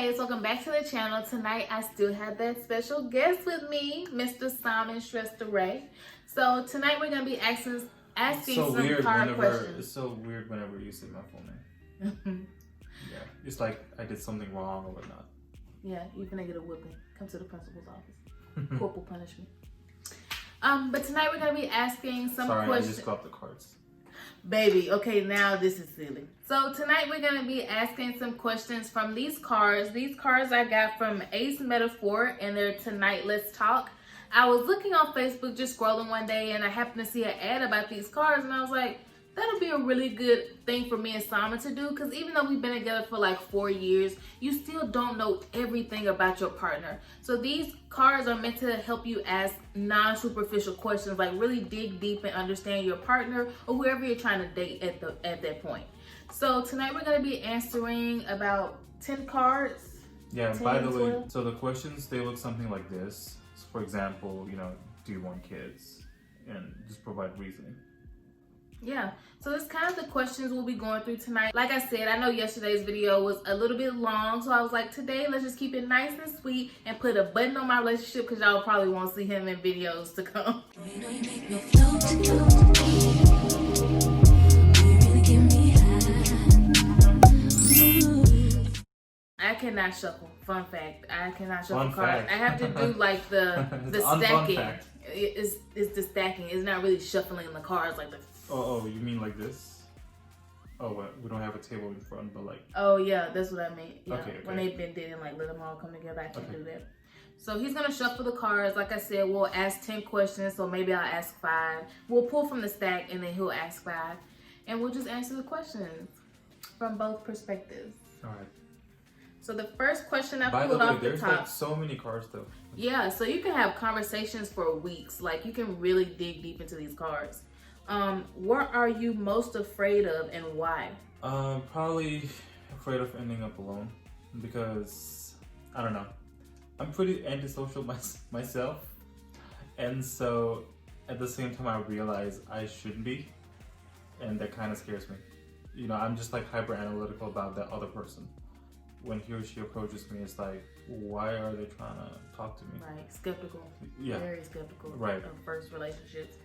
guys, welcome back to the channel. Tonight I still have that special guest with me, Mr. Simon Stress-DeRay. So tonight we're gonna be asking some hard questions. It's so weird whenever you say my full name. Yeah, it's like I did something wrong or whatnot. Yeah, you're gonna get a whipping. Come to the principal's office. Corporal punishment. But tonight we're gonna be asking some questions. Sorry, I just got the cards. Baby, okay, now this is silly. So tonight we're going to be asking some questions from these cards. These cards I got from Ace Metaphor, and they're Tonight Let's Talk. I was looking on Facebook, just scrolling one day, and I happened to see an ad about these cards, and I was like, that'll be a really good thing for me and Simon to do, because even though we've been together for like 4 years, you still don't know everything about your partner. So these cards are meant to help you ask non-superficial questions, like really dig deep and understand your partner or whoever you're trying to date at that point. So tonight we're going to be answering about 10 cards. Yeah, by the way, so the questions, they look something like this. So for example, do you want kids? And just provide reasoning. Yeah, so it's kind of the questions we'll be going through tonight. Like I said, I know yesterday's video was a little bit long, so I was like, today let's just keep it nice and sweet and put a button on my relationship, because y'all probably won't see him in videos to come. I cannot shuffle. Fun fact, I cannot shuffle cards. I have to do like the stacking. It's the stacking. It's not really shuffling the cards like the. Oh, you mean like this? Oh, well, we don't have a table in front, but like. Oh yeah, that's what I mean. Yeah. Okay. When they've been dating, like let them all come together, I can't do that. So he's gonna shuffle the cards. Like I said, we'll ask 10 questions. So maybe I'll ask 5. We'll pull from the stack, and then he'll ask 5, and we'll just answer the questions from both perspectives. All right. So the first question I pulled off the top. By the way, there's like so many cards though. Yeah, so you can have conversations for weeks. Like you can really dig deep into these cards. What are you most afraid of and why? Probably afraid of ending up alone, because I don't know. I'm pretty antisocial myself, and so at the same time I realize I shouldn't be, and that kind of scares me. I'm just like hyper analytical about that other person. When he or she approaches me, it's like, why are they trying to talk to me? Right, skeptical. Yeah, very skeptical. Right. Of first relationships.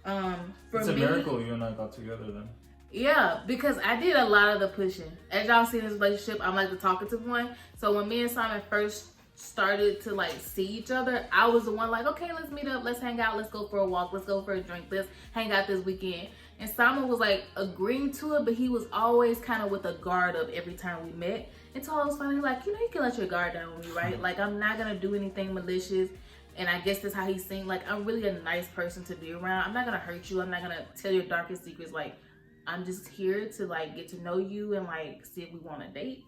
It's a miracle you and I got together then. Yeah, because I did a lot of the pushing. As y'all see in this relationship, I'm like the talkative one. So when me and Simon first started to like see each other, I was the one like, okay, let's meet up, let's hang out, let's go for a walk, let's go for a drink, let's hang out this weekend. And Simon was like agreeing to it, but he was always kind of with a guard up every time we met. Until I was finally like, you can let your guard down with me, right? Like I'm not gonna do anything malicious. And I guess that's how he seemed. Like I'm really a nice person to be around. I'm not gonna hurt you. I'm not gonna tell your darkest secrets. Like I'm just here to like get to know you and like see if we want to date.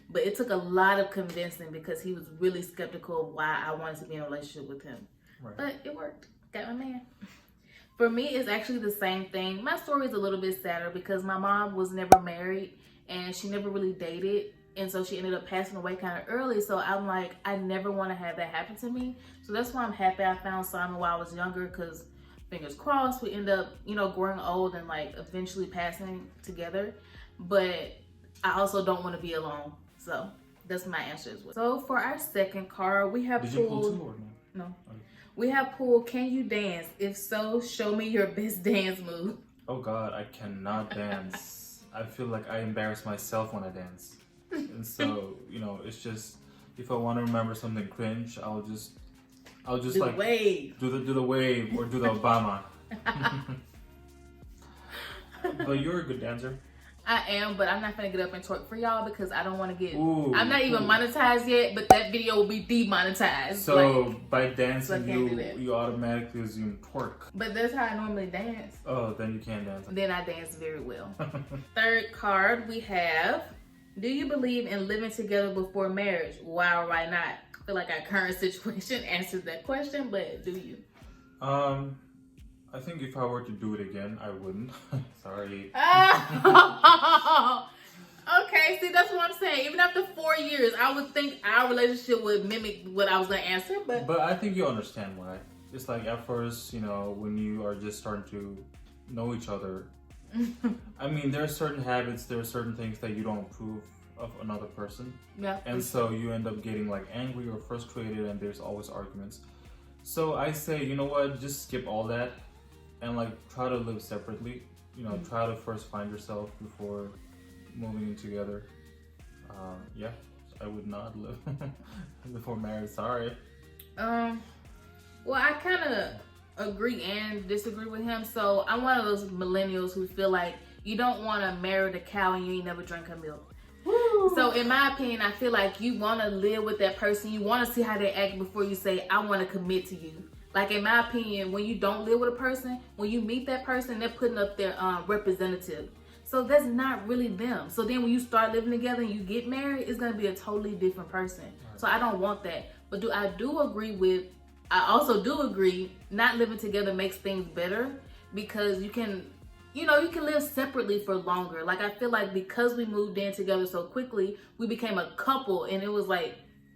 But it took a lot of convincing, because he was really skeptical of why I wanted to be in a relationship with him. Right. But it worked. Got my man. For me, it's actually the same thing. My story is a little bit sadder because my mom was never married and she never really dated. And so she ended up passing away kind of early. So I'm like, I never want to have that happen to me. So that's why I'm happy I found Simon while I was younger, because fingers crossed we end up, growing old and like eventually passing together. But I also don't want to be alone. So that's my answer as well. So for our second card, we have Did you pull 2 or no? No. Okay. We have pulled, can you dance? If so, show me your best dance move. Oh God, I cannot dance. I feel like I embarrass myself when I dance. And so, it's just, if I want to remember something cringe, I'll just do like wave. Do the wave or do the Obama. But you're a good dancer. I am, but I'm not gonna get up and twerk for y'all because I don't want to get. I'm not even monetized yet, but that video will be demonetized. So by dancing, you automatically assume twerk. But that's how I normally dance. Oh, then you can't dance. Then I dance very well. Third card we have. Do you believe in living together before marriage? Why or why not? I feel like our current situation answers that question, but do you? I think if I were to do it again, I wouldn't. Sorry. Okay, see, that's what I'm saying. Even after 4 years, I would think our relationship would mimic what I was going to answer. But I think you understand why. It's like at first, when you are just starting to know each other, I mean, there are certain habits, there are certain things that you don't approve of another person. Yeah. And so you end up getting like angry or frustrated, and there's always arguments. So I say, you know what, just skip all that and like try to live separately. You know, try to first find yourself before moving in together. Yeah, I would not live before marriage. Sorry. Well, I kind of agree and disagree with him. So I'm one of those millennials who feel like you don't want to marry the cow and you ain't never drink her milk. Woo. So in my opinion, I feel like you want to live with that person. You want to see how they act before you say, I want to commit to you. Like in my opinion, when you don't live with a person, when you meet that person, they're putting up their representative. So that's not really them. So then when you start living together and you get married, it's going to be a totally different person. Right. So I don't want that. But I also do agree not living together makes things better, because you can live separately for longer. Like I feel like because we moved in together so quickly, we became a couple, and it was like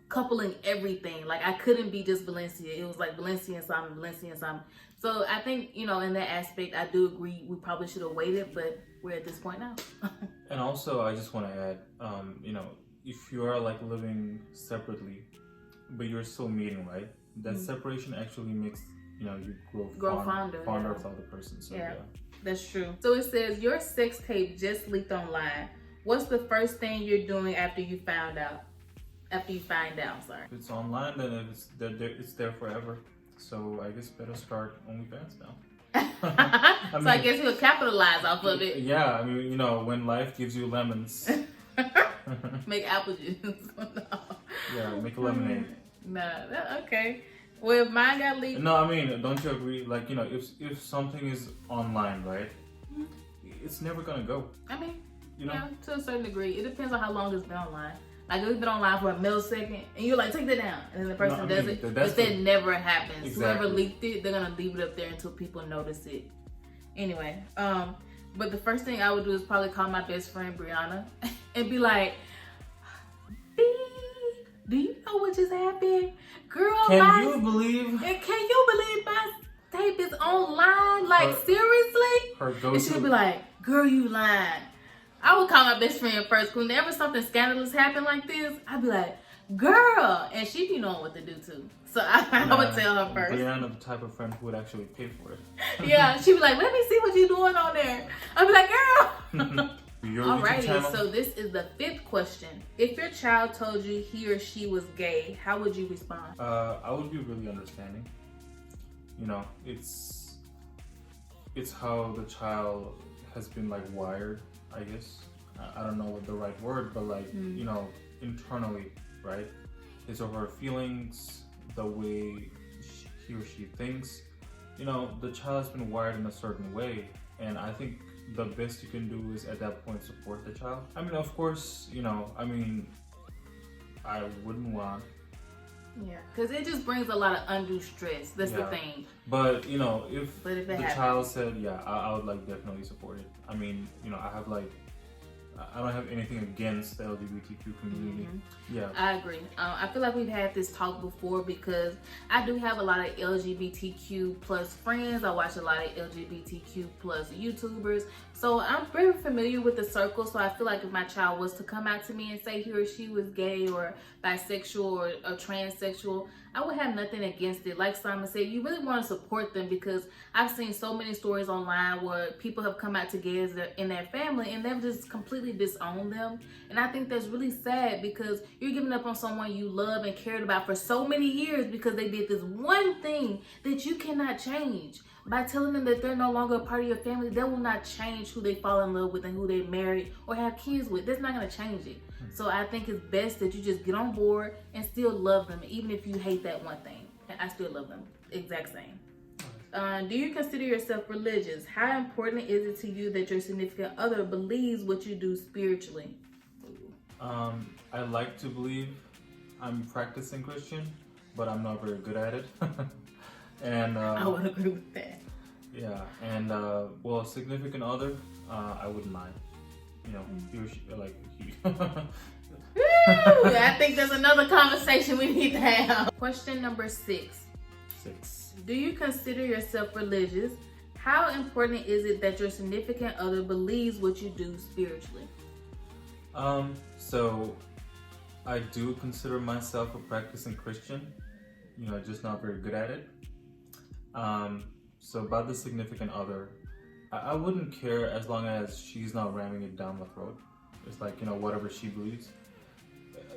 coupling everything. Like I couldn't be just Valencia. It was like Valencia and Simon, Valencia and Simon. So I think, in that aspect, I do agree we probably should have waited, but we're at this point now. And also, I just want to add, if you are like living separately, but you're still meeting, right? That separation actually makes, you grow fonder of the other person. So yeah, that's true. So it says, your sex tape just leaked online. What's the first thing you're doing after you find out? If it's online, then it's there forever. So I guess better start OnlyFans now. I guess you'll capitalize off of it. Yeah, I mean, when life gives you lemons. Make apple juice. No. Yeah, make a lemonade. Nah, okay. Well, if mine got leaked. No, I mean, don't you agree? Like, if something is online, right? It's never gonna go. I mean, yeah, to a certain degree. It depends on how long it's been online. Like if it's been online for a millisecond and you're like, take that down, and then the person does it, but that never happens. Exactly. Whoever leaked it, they're gonna leave it up there until people notice it. Anyway, but the first thing I would do is probably call my best friend Brianna and be like, B, do you know what just happened? Girl, can you believe my tape is online? Like seriously? And she'll be like, girl, you lying. I would call my best friend first. Whenever something scandalous happened like this, I'd be like, girl. And she'd be knowing what to do too. So I would tell her first. Brianna, the type of friend who would actually pay for it. Yeah, she'd be like, let me see what you're doing on there. I'd be like, girl. Alrighty, so this is the 5th question. If your child told you he or she was gay, how would you respond? I would be really understanding. It's how the child has been like wired, I guess. I don't know what the right word, but like, internally, right? His or her feelings, the way he or she thinks. The child has been wired in a certain way, and I think the best you can do is at that point support the child. I mean, of course, I wouldn't want. Yeah, because it just brings a lot of undue stress. That's the thing. But if the child said, yeah, I would like definitely support it. I mean, I don't have anything against the LGBTQ community. Yeah, I agree. I feel like we've had this talk before because I do have a lot of LGBTQ plus friends. I watch a lot of LGBTQ plus YouTubers. So I'm very familiar with the circle. So I feel like if my child was to come out to me and say he or she was gay or bisexual or transsexual, I would have nothing against it. Like Simon said, you really want to support them because I've seen so many stories online where people have come out to gays in their family and they've just completely disowned them. And I think that's really sad because you're giving up on someone you love and cared about for so many years because they did this one thing that you cannot change. By telling them that they're no longer a part of your family, that will not change who they fall in love with and who they marry or have kids with. That's not going to change it. So I think it's best that you just get on board and still love them, even if you hate that one thing. And I still love them. Exact same. Do you consider yourself religious? How important is it to you that your significant other believes what you do spiritually? I like to believe. I'm practicing Christian, but I'm not very good at it. And I would agree with that. Yeah, and significant other, I wouldn't mind. He or she, like he. I think there's another conversation we need to have. Question number 6. Do you consider yourself religious? How important is it that your significant other believes what you do spiritually? So I do consider myself a practicing Christian. You know, just not very good at it. So about the significant other, I wouldn't care as long as she's not ramming it down my throat. It's like, you know, whatever she believes.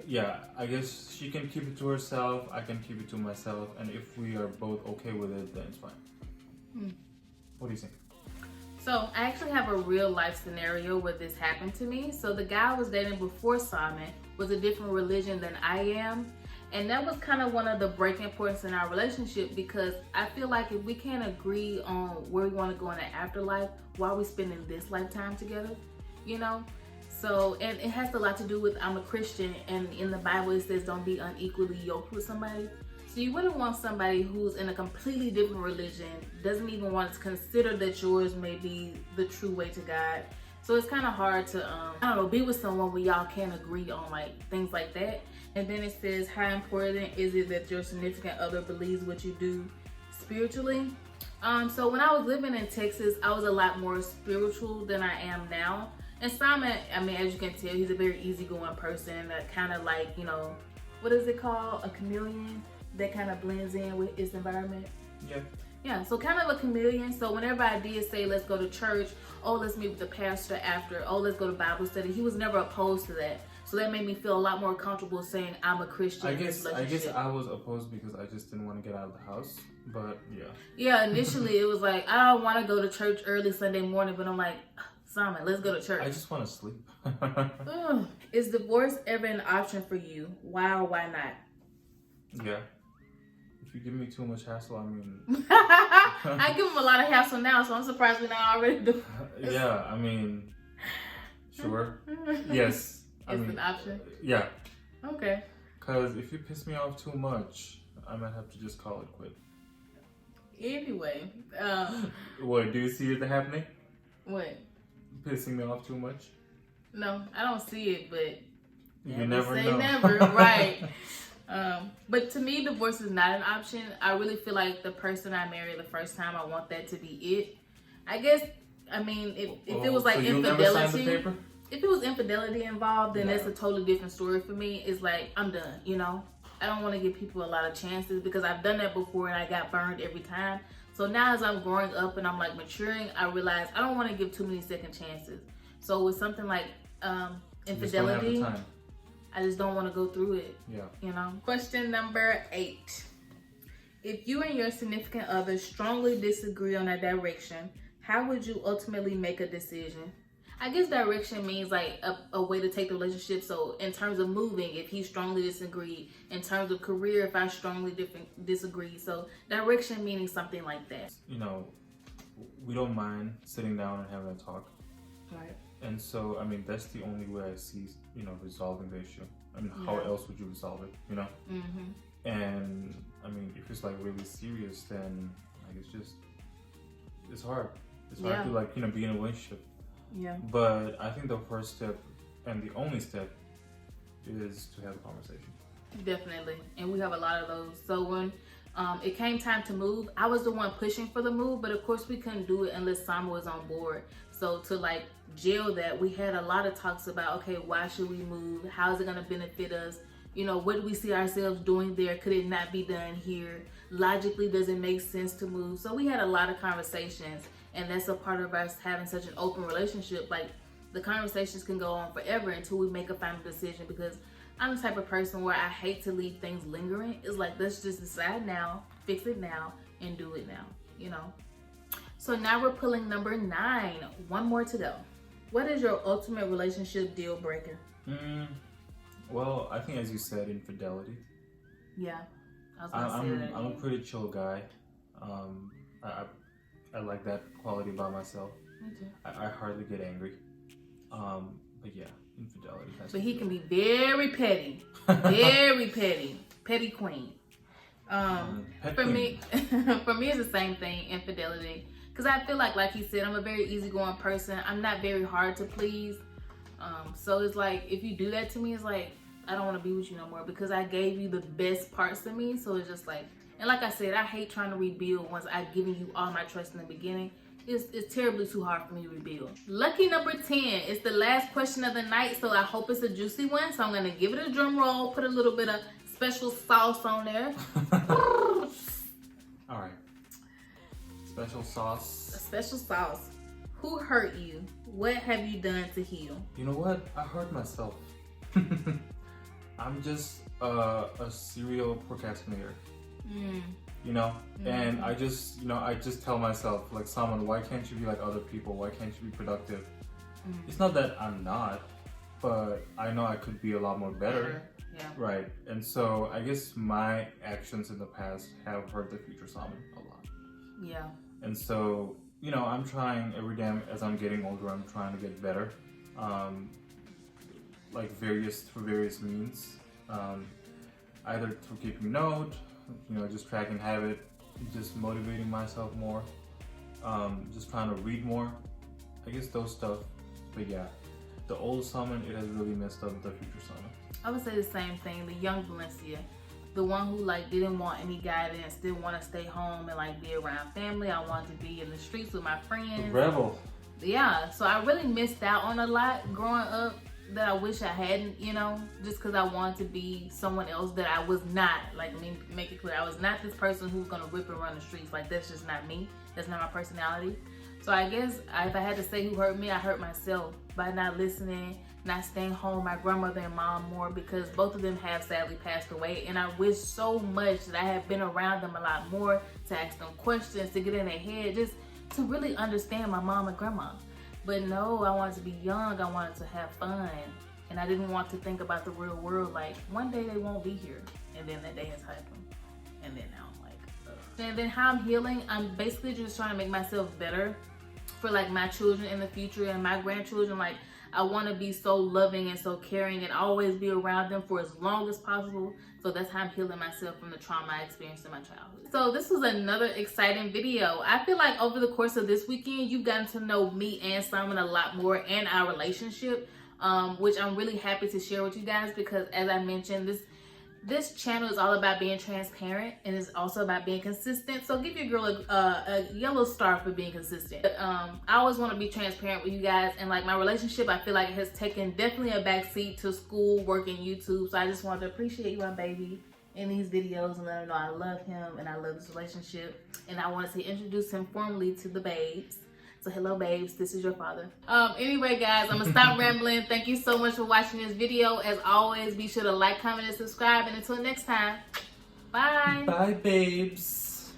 Yeah, I guess she can keep it to herself, I can keep it to myself, and if we are both okay with it, then it's fine. What do you think? So I actually have a real life scenario where this happened to me. So the guy I was dating before Simon was a different religion than I am. And that was kind of one of the breaking points in our relationship, because I feel like if we can't agree on where we want to go in the afterlife, why are we spending this lifetime together? You know? So, and it has a lot to do with I'm a Christian, and in the Bible it says don't be unequally yoked with somebody. So you wouldn't want somebody who's in a completely different religion, doesn't even want to consider that yours may be the true way to God. So it's kind of hard to, I don't know, be with someone where y'all can't agree on like things like that. And then it says, how important is it that your significant other believes what you do spiritually? So when I was living in Texas, I was a lot more spiritual than I am now. And Simon, I mean, as you can tell, he's a very easygoing person that kind of like, you know, what is it called? A chameleon that kind of blends in with his environment. Yeah. Yeah, so kind of a chameleon. So whenever I did say, let's go to church, oh, let's meet with the pastor after, oh, let's go to Bible study, he was never opposed to that. So that made me feel a lot more comfortable saying I'm a Christian. I guess I was opposed because I just didn't want to get out of the house. But yeah. Yeah, initially it was like, I don't want to go to church early Sunday morning, but I'm like, Simon, let's go to church. I just want to sleep. Is divorce ever an option for you? Why or why not? Yeah. If you give me too much hassle, I mean... I give him a lot of hassle now, so I'm surprised we're not already divorced. Yeah, I mean... Sure. Yes. It's an option? Yeah. Okay. Because if you piss me off too much, I might have to just call it quit. Anyway. What, do you see it happening? What? Pissing me off too much? No, I don't see it, but... You never say know. Never, right. But to me, divorce is not an option. I really feel like the person I married the first time, I want that to be it. I guess, I mean, if it was like so you'll infidelity... never sign the paper? If it was infidelity involved, then Yeah. that's a totally different story for me. It's like, I'm done, you know? I don't want to give people a lot of chances because I've done that before and I got burned every time. So now as I'm growing up and I'm like maturing, I realize I don't want to give too many second chances. So with something like infidelity, I just don't want to go through it. Yeah. You know? Question number 8. If you and your significant other strongly disagree on a direction, how would you ultimately make a decision? I guess direction means like a way to take the relationship. So in terms of moving, if he strongly disagreed, in terms of career, if I strongly disagree. So direction meaning something like that. You know, we don't mind sitting down and having a talk. Right. And so, I mean, that's the only way I see, you know, resolving the issue. I mean, how else would you resolve it, you know? Mm-hmm. And, I mean, if it's like really serious, then like it's hard. It's hard to like, you know, be in a relationship. Yeah. But I think the first step and the only step is to have a conversation. Definitely. And we have a lot of those. So when it came time to move, I was the one pushing for the move, but of course we couldn't do it unless Simon was on board. So to like gel that, we had a lot of talks about, okay, why should we move? How is it going to benefit us? You know, what do we see ourselves doing there? Could it not be done here? Logically, does it make sense to move? So we had a lot of conversations. And that's a part of us having such an open relationship. Like, the conversations can go on forever until we make a final decision, because I'm the type of person where I hate to leave things lingering. It's like, let's just decide now, fix it now, and do it now, you know? So now we're pulling number 9. One more to go. What is your ultimate relationship deal breaker? Well, I think as you said, infidelity. Yeah, I was gonna say that. I'm a pretty chill guy. I like that quality about myself. Me too. I hardly get angry. But yeah, infidelity. But he can be very petty. Very petty. Petty queen. For me, it's the same thing, infidelity. Because I feel like he said, I'm a very easygoing person. I'm not very hard to please. So it's like, if you do that to me, it's like, I don't want to be with you no more, because I gave you the best parts of me. So it's just like, and like I said, I hate trying to rebuild once I've given you all my trust in the beginning. it's terribly too hard for me to rebuild. Lucky number 10 is the last question of the night, so I hope it's a juicy one. So I'm gonna give it a drum roll, put a little bit of special sauce on there. All right. Special sauce. A special sauce. Who hurt you? What have you done to heal? You know what? I hurt myself. I'm just a serial procrastinator. You know, and I just tell myself, like, Salman, why can't you be like other people? Why can't you be productive? It's not that I'm not, but I know I could be a lot more better. Yeah. Right. And so I guess my actions in the past have hurt the future Salman a lot. Yeah. And so, you know, I'm trying every day as I'm getting older, I'm trying to get better. Like through various means. Either through keeping note, you know, just tracking habit, just motivating myself more, just trying to read more. I guess those stuff. But yeah, the old Salman, it has really messed up the future Salman. I would say the same thing. The young Valencia, the one who like didn't want any guidance, didn't want to stay home and like be around family. I wanted to be in the streets with my friends. The rebel. Yeah, so I really missed out on a lot growing up that I wish I hadn't, you know, just because I wanted to be someone else that I was not. Like, I mean, make it clear, I was not this person who's gonna rip and run the streets. Like, that's just not me. That's not my personality. So I guess if I had to say who hurt me, I hurt myself by not listening, not staying home with my grandmother and mom more, because both of them have sadly passed away. And I wish so much that I had been around them a lot more, to ask them questions, to get in their head, just to really understand my mom and grandma. But no, I wanted to be young, I wanted to have fun, and I didn't want to think about the real world, like one day they won't be here, and then that day has happened, and then now I'm like, ugh. And then how I'm healing, I'm basically just trying to make myself better for like my children in the future and my grandchildren. Like, I want to be so loving and so caring and always be around them for as long as possible. So that's how I'm healing myself from the trauma I experienced in my childhood. So this was another exciting video. I feel like over the course of this weekend, you've gotten to know me and Simon a lot more, and our relationship, which I'm really happy to share with you guys, because as I mentioned, this channel is all about being transparent, and it's also about being consistent. So give your girl a yellow star for being consistent. But, I always want to be transparent with you guys, and like my relationship, I feel like it has taken definitely a backseat to school, work, and YouTube. So I just wanted to appreciate you, my baby, in these videos, and let him know I love him and I love this relationship. And I wanted to introduce him formally to the babes. So hello babes, this is your father. Anyway guys, I'm gonna stop rambling. Thank you so much for watching this video. As always, be sure to like, comment, and subscribe. And until next time, bye. Bye babes.